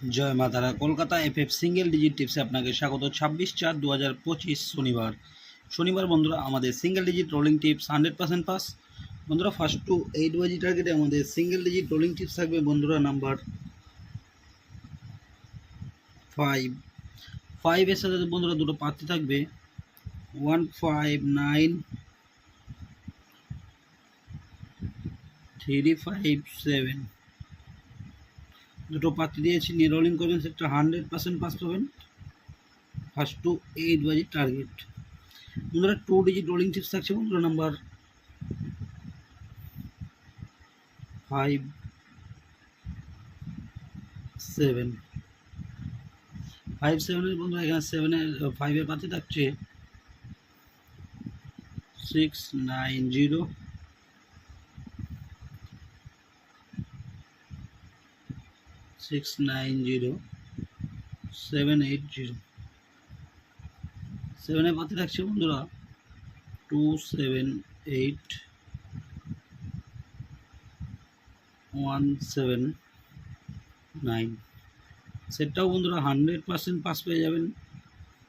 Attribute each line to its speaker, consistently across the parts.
Speaker 1: जय मा तारा Kolkata FF single digit tips आपनाके स्वागत 26/4/2025 शनिवार शनिवार बंधुरा आमादेर सिंगल डिजिट रोलिंग टिप्स 100% पास बंधुरा फार्स्ट टू 8 बाजी टार्गेटे आमादेर सिंगल डिजिट रोलिंग टिप्स थाकबे बंधुरा नम्बर 5 एर साथे बंधुरा दुटो प्रार्थी थाकबे 159 357 দুটো পাতি দিয়েছি নিয়ে রোলিং করবেন সেটা 100% পাস পাবেন ফার্স্ট টু 8 বাজি টার্গেট বন্ধুরা 2 ডিজিট রোলিং টিপস থাকছে বন্ধুরা নাম্বার 5 7 এর বন্ধুরা এখানে 7 এর 5 এর পাতি থাকছে 690 690 780 7 এর পাতি থাকছে বন্ধুরা 278 179 সেটাও বন্ধুরা 100% পাস পেয়ে যাবেন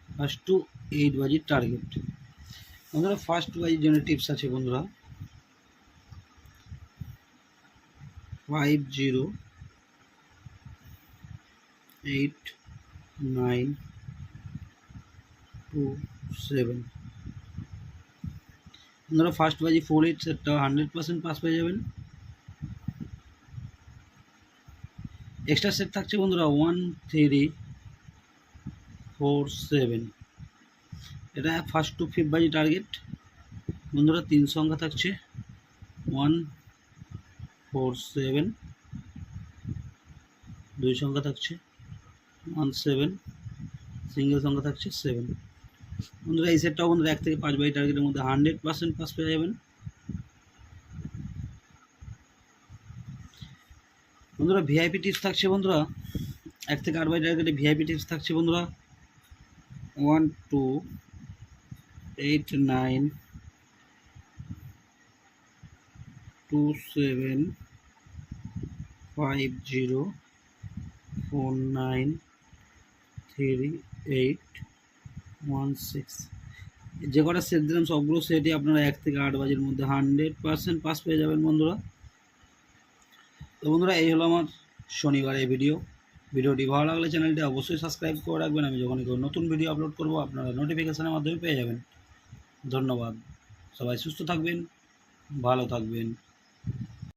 Speaker 1: ফার্স্ট টু 8 বাজির টার্গেট বন্ধুরা ফার্স্ট বাজির জন্য টিপস আছে বন্ধুরা 50 8 9 2 7 বন্ধুরা ফার্স্ট বাজি 48 সেটটা 100% পাস পেয়ে যাবেন এক্সট্রা সেট থাকছে বন্ধুরা 1347 এটা ফার্স্ট টু 5 বাজি টার্গেট বন্ধুরা 3 সংখ্যা থাকছে 147 দুই সংখ্যা থাকছে 17 সিঙ্গেল সংখ্যা থাকছে 7 বন্ধুরা এই সেটটাও বন্ধুরা 1 থেকে 5 বাই টার্গেটের মধ্যে 100% পাস পেয়ে যাবেন বন্ধুরা ভিআইপি টিপস থাকছে বন্ধুরা 1 থেকে 8 বাই টার্গেটে ভিআইপি টিপস থাকছে বন্ধুরা 1 2 8 9 2 7 5 0 4 9 3 8 1 6 যে কটা সেট দিলাম সবগুলো সেটই আপনারা 1 থেকে 8 বাজের মধ্যে 100% পাস পেয়ে যাবেন বন্ধুরা তো বন্ধুরা এই হলো আমার শনিবারের ভিডিওটি ভালো লাগলে চ্যানেলটি অবশ্যই সাবস্ক্রাইব করে রাখবেন আমি যখনই কোনো নতুন ভিডিও আপলোড করব আপনারা নোটিফিকেশনের মাধ্যমে পেয়ে যাবেন ধন্যবাদ সবাই সুস্থ থাকবেন ভালো থাকবেন